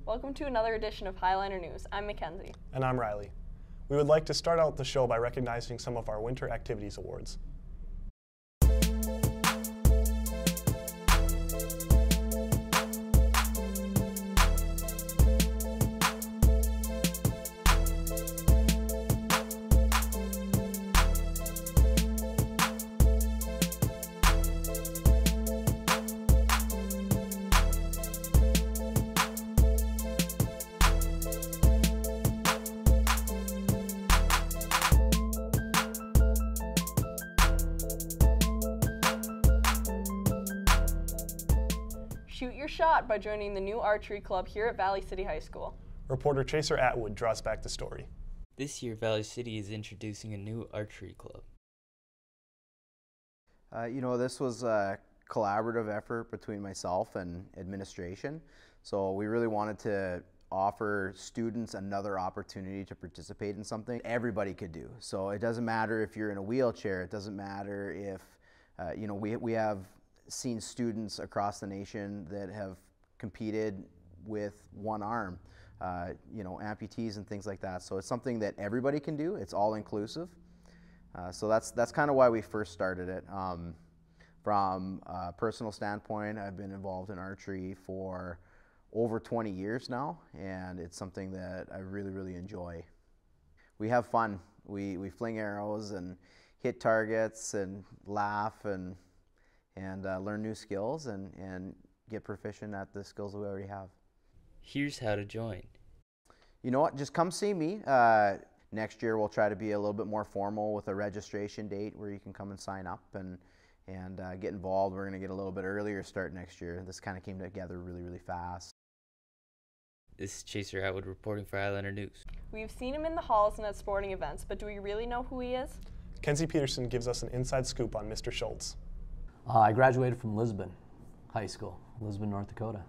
Welcome to another edition of Highliner News. I'm Mackenzie. And I'm Riley. We would like to start out the show by recognizing some of our Winter Activities Awards. Shoot your shot by joining the new archery club here at Valley City High School. Reporter Chaser Atwood draws back the story. This year, Valley City is introducing a new archery club. This was a collaborative effort between myself and administration. So we really wanted to offer students another opportunity to participate in something everybody could do. So it doesn't matter if you're in a wheelchair, it doesn't matter if, we have seen students across the nation that have competed with one arm, amputees and things like that. So it's something that everybody can do. It's all inclusive. So that's kind of why we first started it. From a personal standpoint, I've been involved in archery for over 20 years now, and it's something that I really, really enjoy. We have fun. We fling arrows and hit targets and laugh and learn new skills and get proficient at the skills that we already have. Here's how to join. You know what, just come see me. Next year we'll try to be a little bit more formal with a registration date where you can come and sign up and get involved. We're going to get a little bit earlier start next year. This kind of came together really, really fast. This is Chaser Atwood reporting for Highliner News. We've seen him in the halls and at sporting events, but do we really know who he is? Kenzie Peterson gives us an inside scoop on Mr. Schultz. I graduated from Lisbon High School, Lisbon, North Dakota.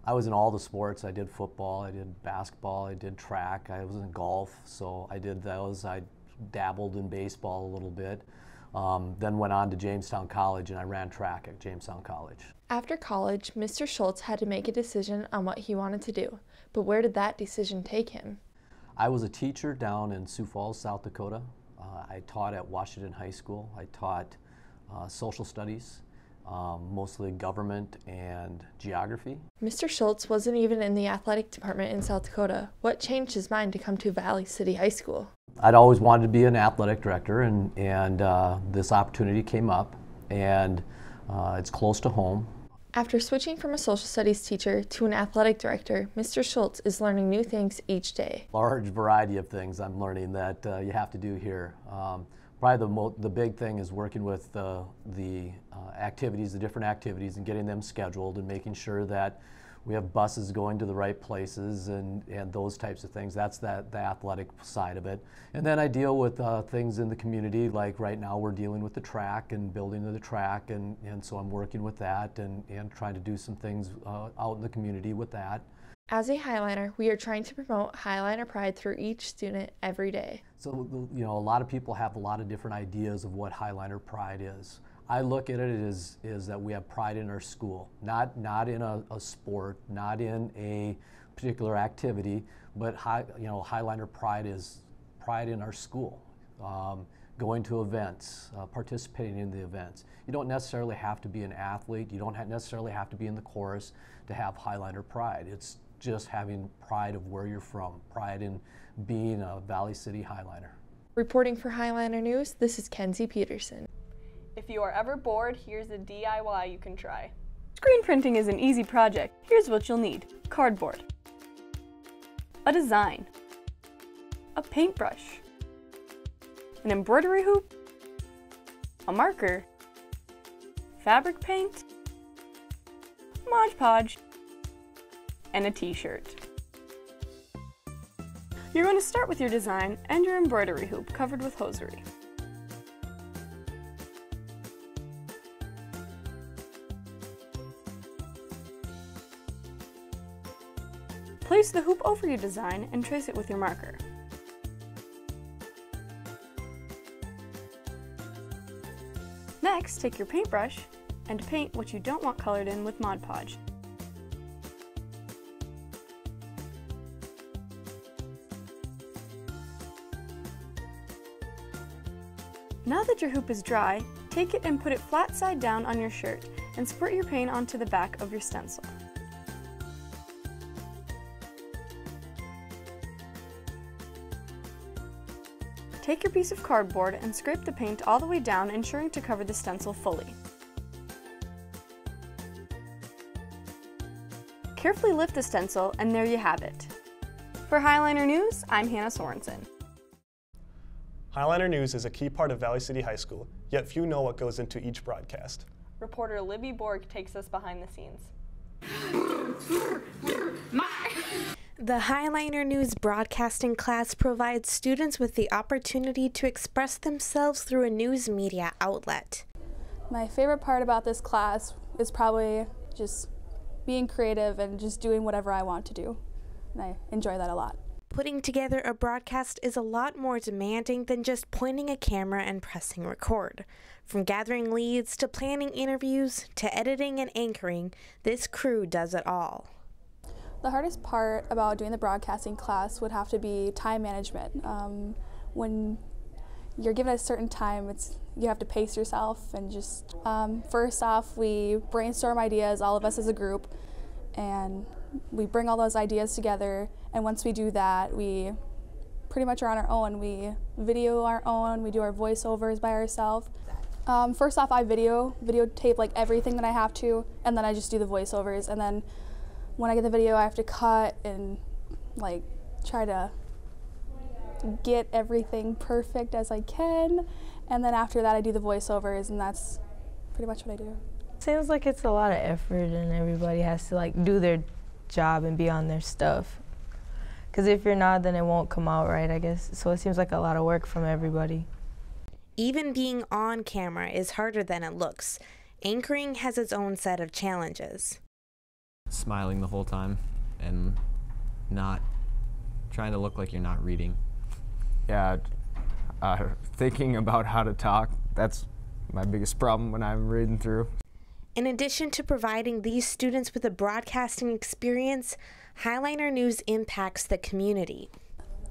I was in all the sports. I did football, I did basketball, I did track, I was in golf, so I did those. I dabbled in baseball a little bit. Then went on to Jamestown College and I ran track at Jamestown College. After college, Mr. Schultz had to make a decision on what he wanted to do, but where did that decision take him? I was a teacher down in Sioux Falls, South Dakota. I taught at Washington High School. I taught social studies, mostly government and geography. Mr. Schultz wasn't even in the athletic department in South Dakota. What changed his mind to come to Valley City High School? I'd always wanted to be an athletic director, and this opportunity came up, and it's close to home. After switching from a social studies teacher to an athletic director, Mr. Schultz is learning new things each day. Large variety of things I'm learning that you have to do here. Probably the big thing is working with the activities, the different activities, and getting them scheduled and making sure that we have buses going to the right places and those types of things. That's the athletic side of it. And then I deal with things in the community, like right now we're dealing with the track and building the track, and so I'm working with that and trying to do some things out in the community with that. As a Highliner, we are trying to promote Highliner pride through each student every day. So, a lot of people have a lot of different ideas of what Highliner pride is. I look at it as that we have pride in our school, not in a sport, not in a particular activity, but Highliner pride is pride in our school. Going to events, participating in the events. You don't necessarily have to be an athlete, you don't necessarily have to be in the chorus to have Highliner pride. It's just having pride of where you're from, pride in being a Valley City Highliner. Reporting for Highliner News, this is Kenzie Peterson. If you are ever bored, here's a DIY you can try. Screen printing is an easy project. Here's what you'll need: cardboard, a design, a paintbrush, an embroidery hoop, a marker, fabric paint, Mod Podge, and a t-shirt. You're going to start with your design and your embroidery hoop covered with hosiery. Place the hoop over your design and trace it with your marker. Next, take your paintbrush and paint what you don't want colored in with Mod Podge. Now that your hoop is dry, take it and put it flat side down on your shirt and squirt your paint onto the back of your stencil. Take your piece of cardboard and scrape the paint all the way down, ensuring to cover the stencil fully. Carefully lift the stencil, and there you have it. For Highliner News, I'm Hannah Sorensen. Highliner News is a key part of Valley City High School, yet few know what goes into each broadcast. Reporter Libby Borg takes us behind the scenes. The Highliner News broadcasting class provides students with the opportunity to express themselves through a news media outlet. My favorite part about this class is probably just being creative and just doing whatever I want to do. And I enjoy that a lot. Putting together a broadcast is a lot more demanding than just pointing a camera and pressing record. From gathering leads to planning interviews to editing and anchoring, this crew does it all. The hardest part about doing the broadcasting class would have to be time management. When you're given a certain time, you have to pace yourself and just, first off, we brainstorm ideas, all of us as a group, and we bring all those ideas together, and once we do that, we pretty much are on our own. We video our own, we do our voiceovers by ourselves. First off, I videotape like everything that I have to, and then I just do the voiceovers, and then when I get the video, I have to cut and like try to get everything perfect as I can, and then after that I do the voiceovers, and that's pretty much what I do. Seems like it's a lot of effort and everybody has to like do their job and be on their stuff. Because if you're not, then it won't come out right, I guess. So it seems like a lot of work from everybody. Even being on camera is harder than it looks. Anchoring has its own set of challenges. Smiling the whole time and not trying to look like you're not reading. Yeah, thinking about how to talk, that's my biggest problem when I'm reading through. In addition to providing these students with a broadcasting experience, Highliner News impacts the community.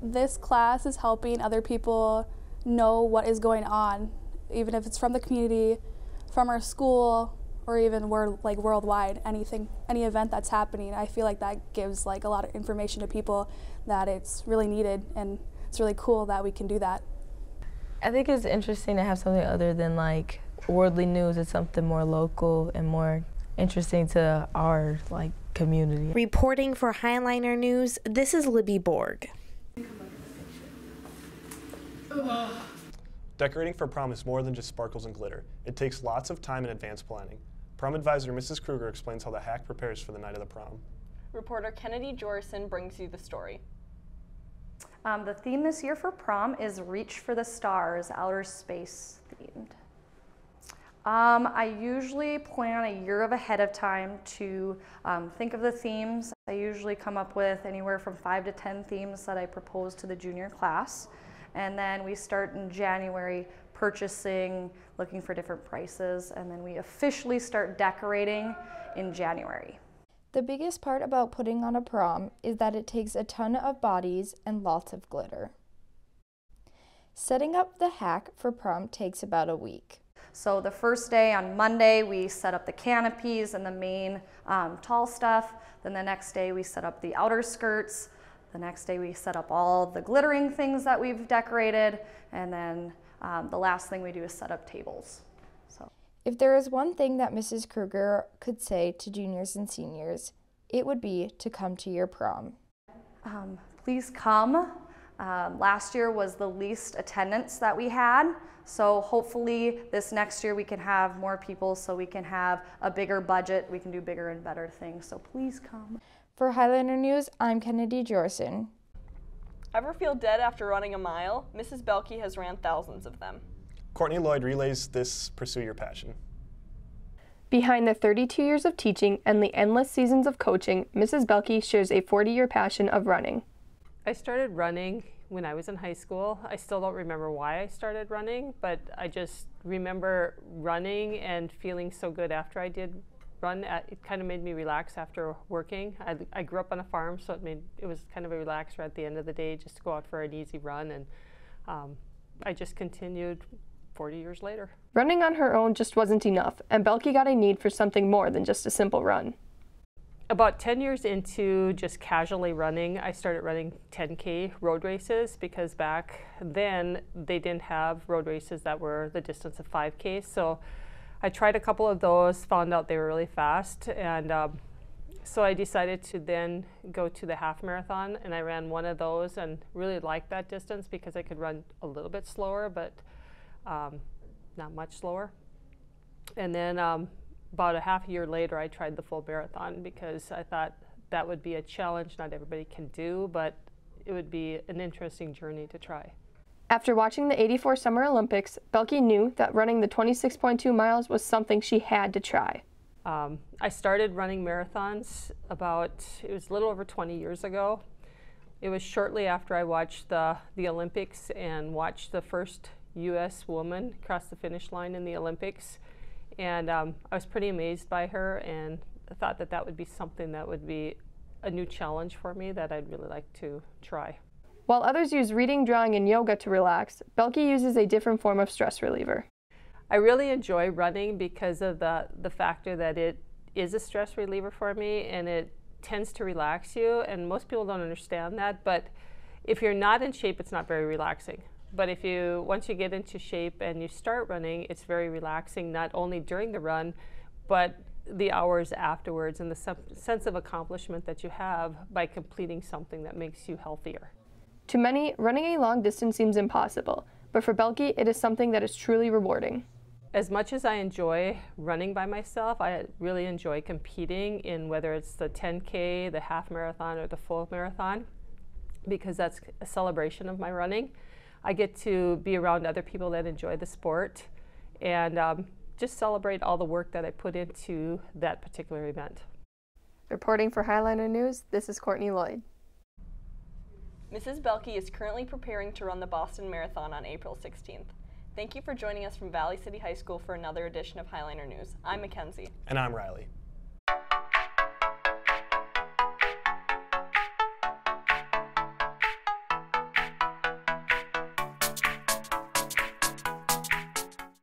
This class is helping other people know what is going on, even if it's from the community, from our school, or even worldwide, any event that's happening. I feel like that gives like a lot of information to people that it's really needed, and it's really cool that we can do that. I think it's interesting to have something other than like worldly news. It's something more local and more interesting to our like community. Reporting for Highliner News, this is Libby Borg. Decorating for prom is more than just sparkles and glitter. It takes lots of time and advanced planning. Prom advisor Mrs. Kruger explains how the hack prepares for the night of the prom. Reporter Kennedy Jorson brings you the story. The theme this year for prom is Reach for the Stars, outer space themed. I usually plan a year ahead of time to think of the themes. I usually come up with anywhere from 5 to 10 themes that I propose to the junior class. And then we start in January purchasing, looking for different prices, and then we officially start decorating in January. The biggest part about putting on a prom is that it takes a ton of bodies and lots of glitter. Setting up the hack for prom takes about a week. So the first day on Monday, we set up the canopies and the main tall stuff. Then the next day we set up the outer skirts. The next day we set up all the glittering things that we've decorated. And then the last thing we do is set up tables. If there is one thing that Mrs. Kruger could say to juniors and seniors, it would be to come to your prom. Please come. Last year was the least attendance that we had, so hopefully this next year we can have more people so we can have a bigger budget, we can do bigger and better things, so please come. For Highliner News, I'm Kennedy Jorson. Ever feel dead after running a mile? Mrs. Belke has ran thousands of them. Courtney Lloyd relays this Pursue Your Passion. Behind the 32 years of teaching and the endless seasons of coaching, Mrs. Belke shares a 40-year passion of running. I started running when I was in high school. I still don't remember why I started running, but I just remember running and feeling so good after I did run. It kind of made me relax after working. I grew up on a farm, so it was kind of a relaxer at the end of the day just to go out for an easy run, and I just continued 40 years later. Running on her own just wasn't enough, and Belke got a need for something more than just a simple run. About 10 years into just casually running, I started running 10K road races because back then they didn't have road races that were the distance of 5K. So I tried a couple of those, found out they were really fast, and so I decided to then go to the half marathon, and I ran one of those and really liked that distance because I could run a little bit slower, but not much slower. And then about a half a year later, I tried the full marathon because I thought that would be a challenge not everybody can do, but it would be an interesting journey to try. After watching the '84 Summer Olympics, Belke knew that running the 26.2 miles was something she had to try. I started running marathons it was a little over 20 years ago. It was shortly after I watched the Olympics and watched the first U.S. woman cross the finish line in the Olympics. And I was pretty amazed by her and thought that would be something that would be a new challenge for me that I'd really like to try. While others use reading, drawing, and yoga to relax, Belke uses a different form of stress reliever. I really enjoy running because of the factor that it is a stress reliever for me, and it tends to relax you, and most people don't understand that, but if you're not in shape, it's not very relaxing. But once you get into shape and you start running, it's very relaxing, not only during the run, but the hours afterwards and the sense of accomplishment that you have by completing something that makes you healthier. To many, running a long distance seems impossible, but for Belke, it is something that is truly rewarding. As much as I enjoy running by myself, I really enjoy competing in whether it's the 10K, the half marathon, or the full marathon, because that's a celebration of my running. I get to be around other people that enjoy the sport and just celebrate all the work that I put into that particular event. Reporting for Highliner News, this is Courtney Lloyd. Mrs. Belke is currently preparing to run the Boston Marathon on April 16th. Thank you for joining us from Valley City High School for another edition of Highliner News. I'm Mackenzie. And I'm Riley.